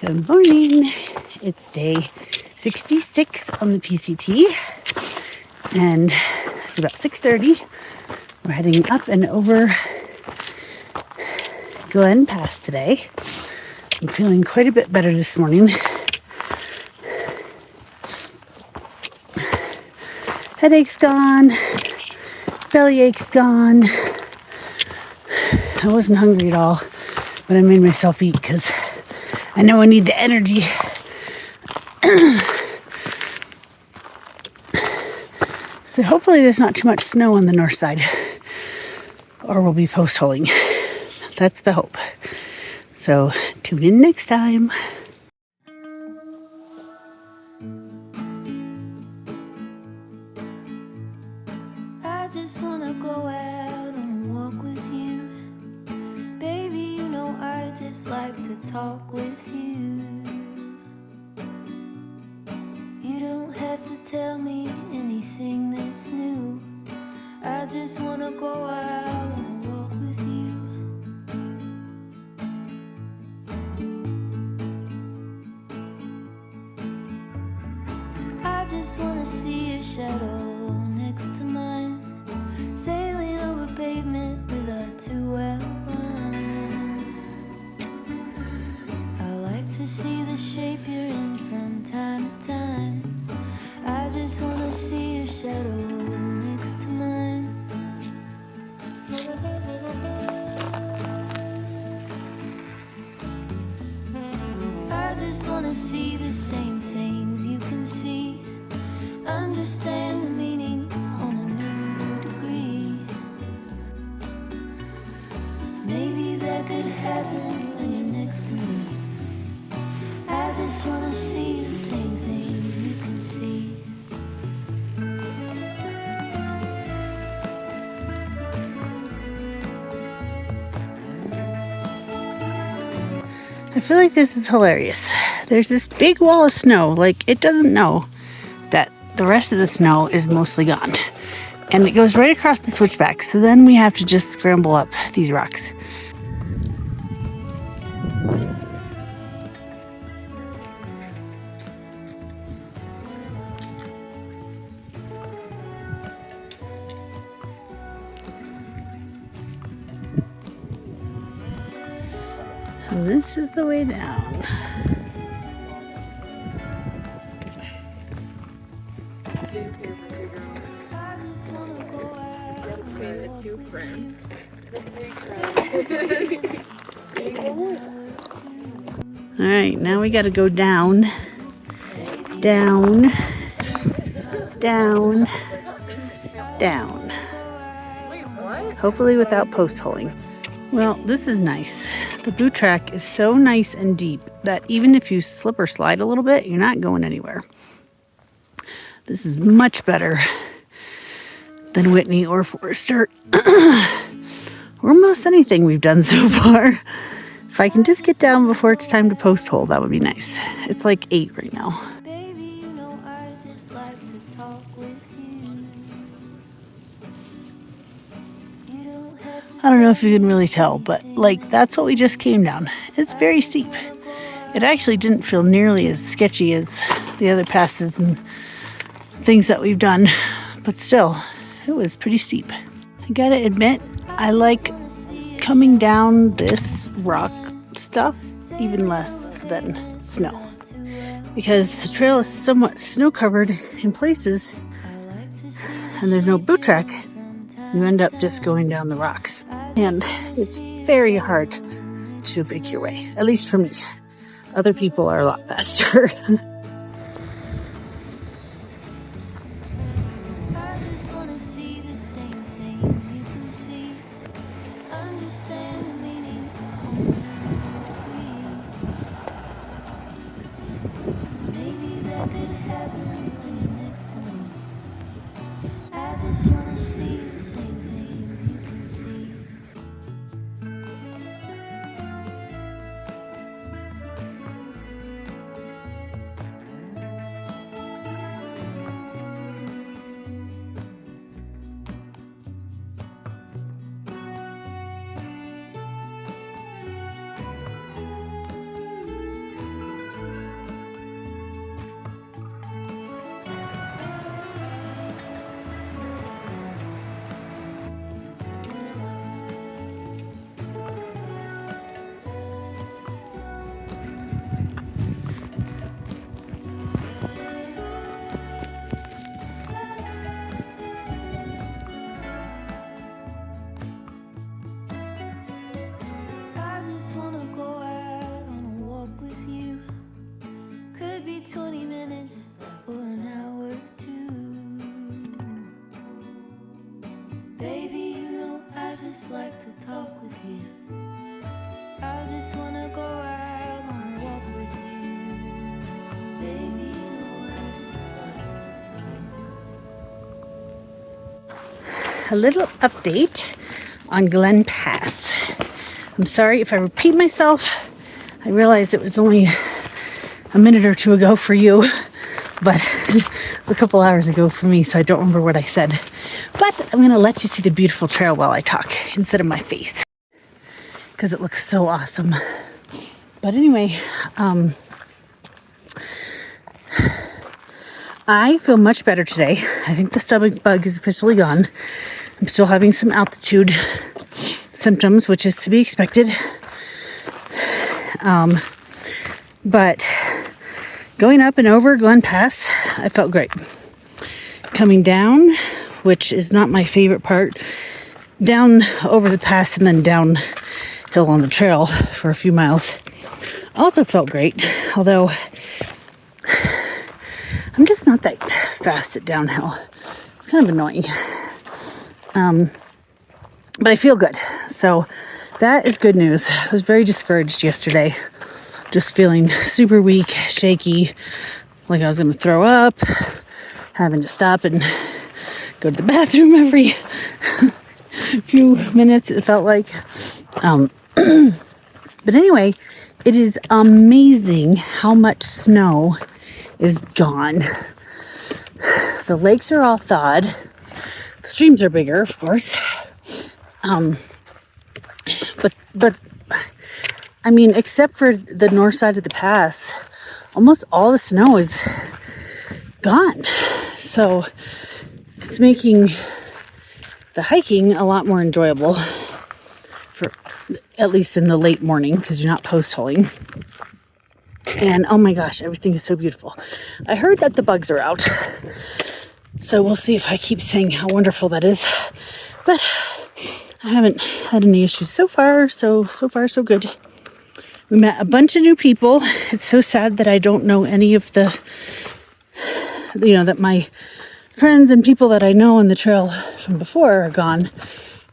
Good morning. It's day 66 on the PCT and it's about 6:30. We're heading up and over Glen Pass today. I'm feeling quite a bit better this morning. Headache's gone, bellyache's gone. I wasn't hungry at all, but I made myself eat because I know I need the energy. So hopefully there's not too much snow on the north side, or we'll be post-holing. That's the hope. So tune in next time. I just wanna go out on a walk with you. Baby, you know I just like to talk with you. You don't have to tell me anything that's new. I just wanna go out on a walk with you. I just wanna see your shadow next to mine, sailing over pavement with our two outlines. I like to see the shape you're in from time to time. I just wanna see your shadow next to mine. I just wanna see the same things you can see, understand the meaning on a new degree. Maybe that could happen when you're next to me. I just wanna see the same things you can see. I feel like this is hilarious. There's this big wall of snow, like it doesn't know that the rest of the snow is mostly gone. And it goes right across the switchback, so then we have to just scramble up these rocks. So this is the way down. I just wanna go out on a walk Two with friends. All right, now we got to go down, down, down, down. Wait, what? Hopefully without post-holing. Well, this is nice. The boot track is so nice and deep that even if you slip or slide a little bit, you're not going anywhere. This is much better than Whitney or Forester or most anything we've done so far. If I can just get down before it's time to post-hole, that would be nice. It's like 8 right now. Baby, you know I just like to talk with you. You don't have to I don't know if you can really tell, but like that's what we just came down. It's very steep. It actually didn't feel nearly as sketchy as the other passes and things that we've done, but still, it was pretty steep. I gotta admit, I like coming down this rock stuff even less than snow, because the trail is somewhat snow covered in places and there's no boot track. You end up just going down the rocks, and it's very hard to make your way, at least for me. Other people are a lot faster. I just wanna see the same things you can see, understand the meaning on a new degree. Maybe that could happen when you're next to me. I just wanna see the same things you can see. maybe 20 minutes or an hour too. Baby, you know I just like to talk with you. I just wanna go out on a walk with you. Baby, you know I just like to talk. A little update on Glen Pass. I'm sorry if I repeat myself. I realized it was only a minute or two ago for you, but it was a couple hours ago for me, so I don't remember what I said. But I'm going to let you see the beautiful trail while I talk instead of my face, because it looks so awesome. But anyway, I feel much better today. I think the stomach bug is officially gone. I'm still having some altitude symptoms, which is to be expected. But going up and over Glen Pass, I felt great. Coming down, which is not my favorite part, down over the pass and then downhill on the trail for a few miles, also felt great. Although I'm just not that fast at downhill. It's kind of annoying. But I feel good. So that is good news. I was very discouraged yesterday. Just feeling super weak, shaky, like I was going to throw up, having to stop and go to the bathroom every few minutes, it felt like. But anyway, it is amazing how much snow is gone. The lakes are all thawed. The streams are bigger, of course. But I mean, except for the north side of the pass, almost all the snow is gone. So it's making the hiking a lot more enjoyable, for at least in the late morning, because you're not post-holing. And oh my gosh, everything is so beautiful. I heard that the bugs are out, so we'll see if I keep saying how wonderful that is. But I haven't had any issues so far, so far so good. We met a bunch of new people. It's so sad that I don't know any of the, that my friends and people that I know on the trail from before are gone.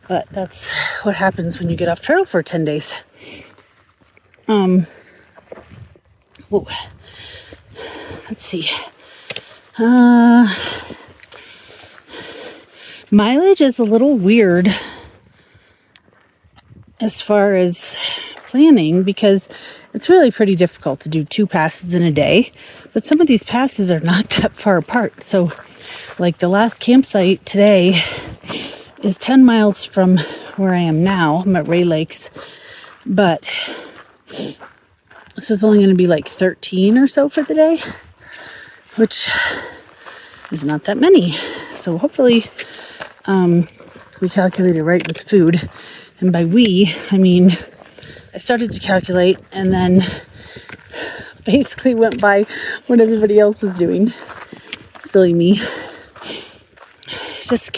But that's what happens when you get off trail for 10 days. Whoa. Let's see. Mileage is a little weird as far as planning, because it's really pretty difficult to do 2 passes in a day, but some of these passes are not that far apart. So like the last campsite today is 10 miles from where I am now. I'm at Ray Lakes, but this is only going to be like 13 or so for the day, which is not that many. So hopefully we calculated right with food, and by we I mean I started to calculate and then basically went by what everybody else was doing. Silly me. Just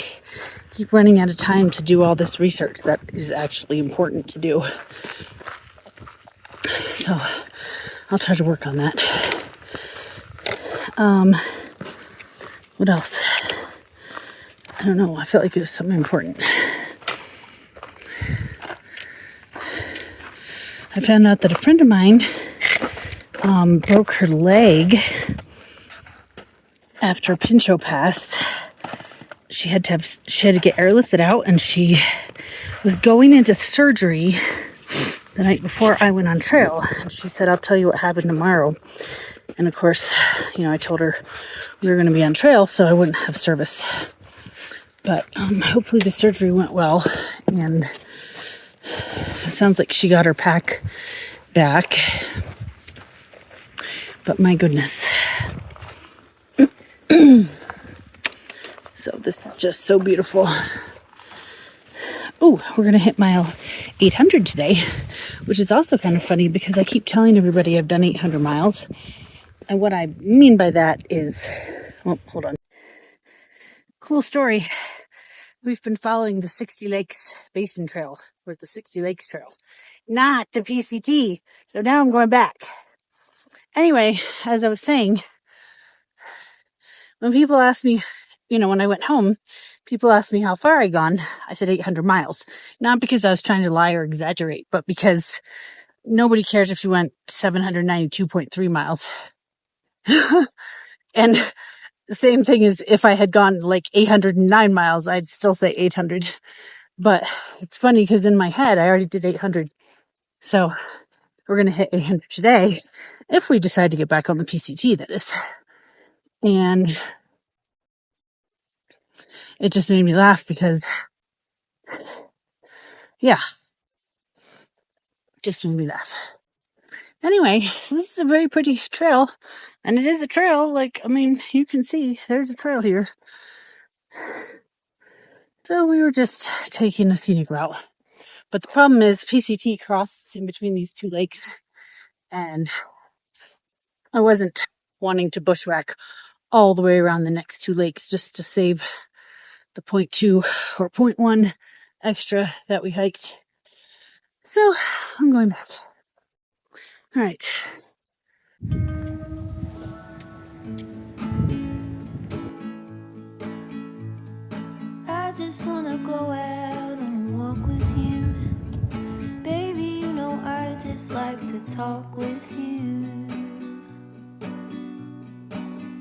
keep running out of time to do all this research that is actually important to do. So I'll try to work on that. What else? I don't know. I felt like it was something important. I found out that a friend of mine broke her leg after Pinchot Pass. She had to get airlifted out, and she was going into surgery the night before I went on trail. And she said, "I'll tell you what happened tomorrow." And of course, I told her we were going to be on trail, so I wouldn't have service. But hopefully the surgery went well, and it sounds like she got her pack back. But my goodness. So this is just so beautiful. Oh, we're going to hit mile 800 today, which is also kind of funny because I keep telling everybody I've done 800 miles. And what I mean by that is, oh, hold on. Cool story. We've been following the 60 Lakes Basin Trail, or the 60 Lakes Trail, not the PCT. So now I'm going back. Anyway, as I was saying, when people ask me, when I went home, people asked me how far I'd gone. I said 800 miles. Not because I was trying to lie or exaggerate, but because nobody cares if you went 792.3 miles. And the same thing is if I had gone like 809 miles, I'd still say 800. But it's funny because in my head, I already did 800. So we're going to hit 800 today if we decide to get back on the PCT, that is. And it just made me laugh because, yeah, it just made me laugh. Anyway, so this is a very pretty trail, and it is a trail. You can see there's a trail here. So we were just taking a scenic route. But the problem is PCT crosses in between these two lakes, and I wasn't wanting to bushwhack all the way around the next two lakes just to save the 0.2 or 0.1 extra that we hiked. So I'm going back. All right. I just wanna go out and walk with you. Baby, you know I just like to talk with you.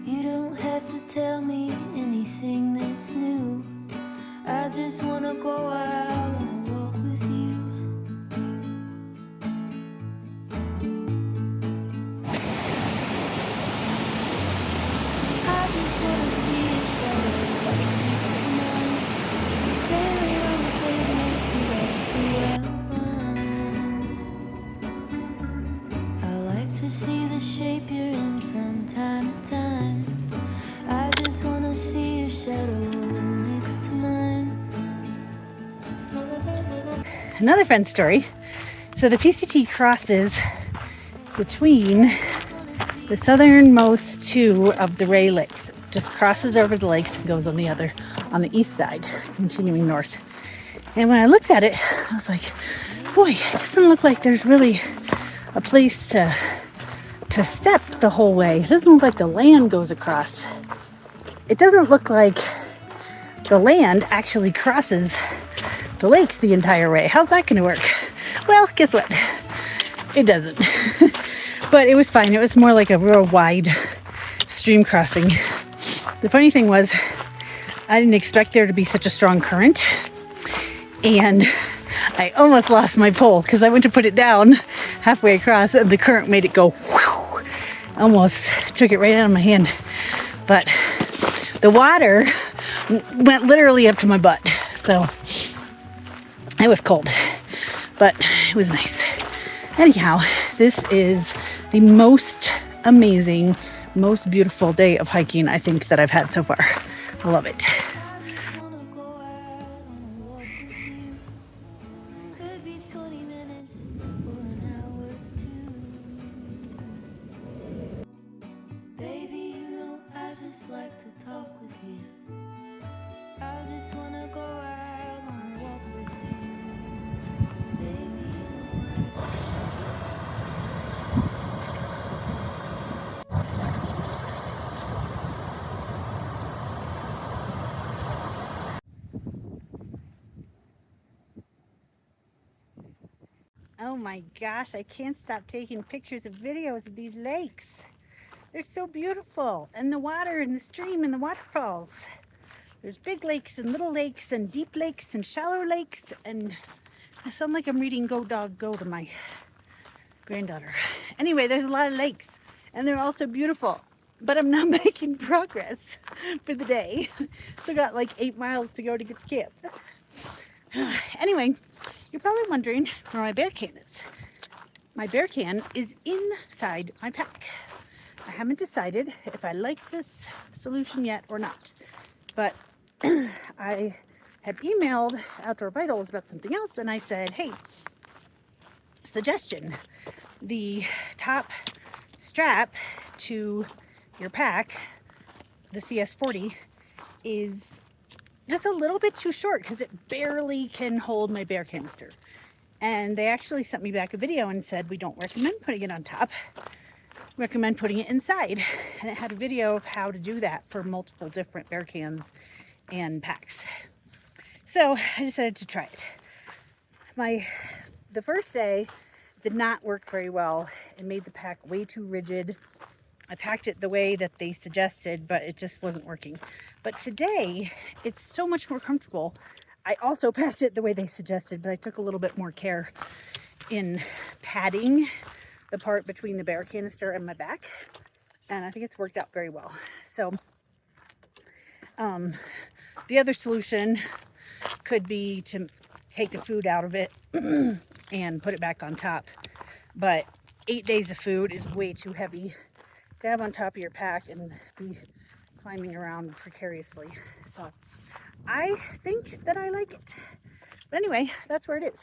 You don't have to tell me anything that's new. I just wanna go out and walk with you. I just wanna see your shadow next to mine. Sailing on the pavement through our 2 albums. I like to see the shape you're in from time to time. I just wanna see your shadow next to mine. Another fun story. So the PCT crosses between the southernmost two of the Ray Lakes. It just crosses over the lakes and goes on the east side, continuing north. And when I looked at it, I was like, boy, it doesn't look like there's really a place to step the whole way. It doesn't look like the land goes across. It doesn't look like the land actually crosses the lakes the entire way. How's that going to work? Well, guess what? It doesn't. But it was fine. It was more like a real wide stream crossing. The funny thing was, I didn't expect there to be such a strong current. And I almost lost my pole because I went to put it down halfway across and the current made it go whew, almost took it right out of my hand. But the water went literally up to my butt. So it was cold, but it was nice. Anyhow, this is the most amazing, most beautiful day of hiking I think that I've had so far. I love it. I just wanna go out and walk with you. Could be 20 minutes or an hour or two. Baby, you know I just like to talk with you. I just wanna go out and walk with you. Baby, you know I just Oh my gosh, I can't stop taking pictures and videos of these lakes. They're so beautiful. And the water and the stream and the waterfalls. There's big lakes and little lakes and deep lakes and shallow lakes. And I sound like I'm reading Go Dog Go to my granddaughter. Anyway, there's a lot of lakes and they're also beautiful. But I'm not making progress for the day. Still got like 8 miles to go to get to camp. Anyway, you're probably wondering where my bear can is. My bear can is inside my pack. I haven't decided if I like this solution yet or not. But I had emailed Outdoor Vitals about something else and I said, hey, suggestion. The top strap to your pack, the CS40, is just a little bit too short because it barely can hold my bear canister. And they actually sent me back a video and said we don't recommend putting it on top. recommend putting it inside. And it had a video of how to do that for multiple different bear cans and packs. So I decided to try it. The first day did not work very well. It made the pack way too rigid. I packed it the way that they suggested, but it just wasn't working. But today, it's so much more comfortable. I also packed it the way they suggested, but I took a little bit more care in padding the part between the bear canister and my back. And I think it's worked out very well. So the other solution could be to take the food out of it and put it back on top. But 8 days of food is way too heavy to have on top of your pack and be climbing around precariously. So I think that I like it. But anyway, that's where it is.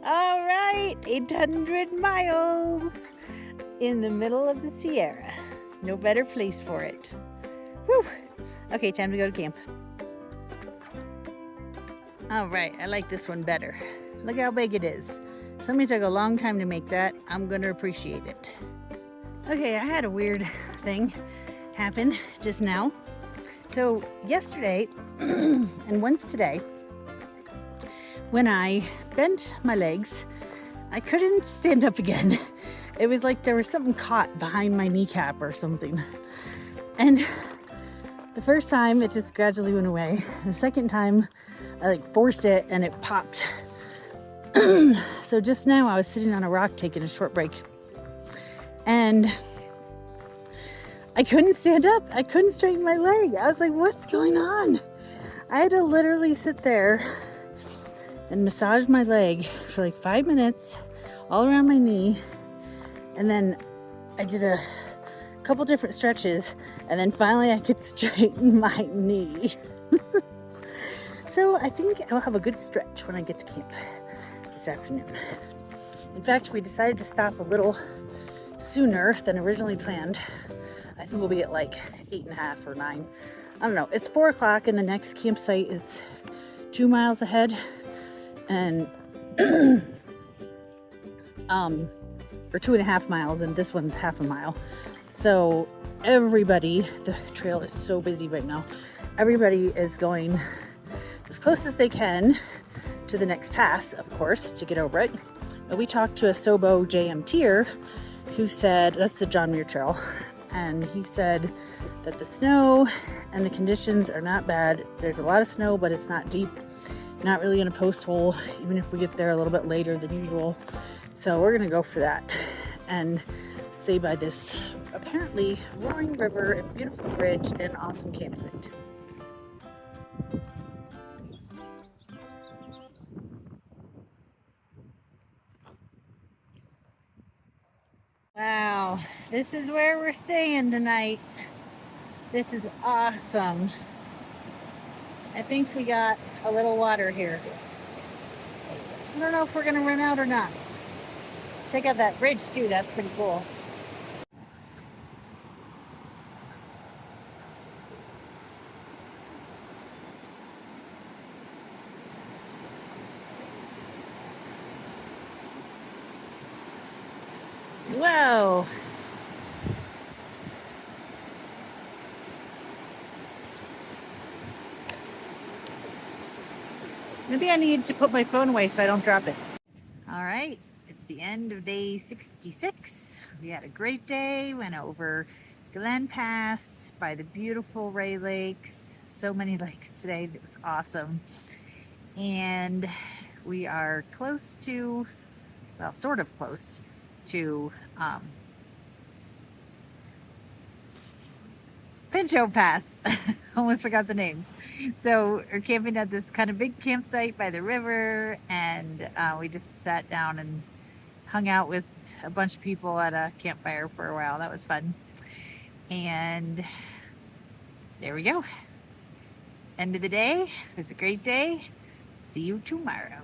All right, 800 miles in the middle of the Sierra. No better place for it. Whew. Okay, time to go to camp. All right, I like this one better. Look how big it is. Somebody took a long time to make that. I'm gonna appreciate it. Okay, I had a weird thing happen just now. So yesterday and once today, when I bent my legs, I couldn't stand up again. It was like there was something caught behind my kneecap or something. And the first time it just gradually went away. The second time I forced it and it popped. So just now I was sitting on a rock taking a short break and I couldn't stand up. I couldn't straighten my leg. I was like, what's going on? I had to literally sit there and massage my leg for 5 minutes all around my knee. And then I did a couple different stretches and then finally I could straighten my knee. So I think I'll have a good stretch when I get to camp this afternoon. In fact, we decided to stop a little sooner than originally planned. I think we'll be at 8:30 or 9. I don't know. It's 4 o'clock and the next campsite is 2 miles ahead. And or 2.5 miles, and this one's half a mile. So everybody, the trail is so busy right now. Everybody is going as close as they can to the next pass, of course, to get over it. But we talked to a Sobo JMTer who said, that's the John Muir Trail, and he said that the snow and the conditions are not bad. There's a lot of snow, but it's not deep. Not really in a post hole, even if we get there a little bit later than usual. So we're gonna go for that and stay by this apparently roaring river and beautiful bridge and awesome campsite. Wow, this is where we're staying tonight. This is awesome. I think we got a little water here. I don't know if we're gonna run out or not. Check out that bridge too, that's pretty cool. Whoa. Maybe I need to put my phone away so I don't drop it. All right, it's the end of day 66. We had a great day, went over Glen Pass by the beautiful Ray Lakes. So many lakes today, it was awesome. And we are close to, well, sort of close to Pinchot Pass. Almost forgot the name. So we're camping at this kind of big campsite by the river, and we just sat down and hung out with a bunch of people at a campfire for a while. That was fun. And there we go. End of the day. It was a great day. See you tomorrow.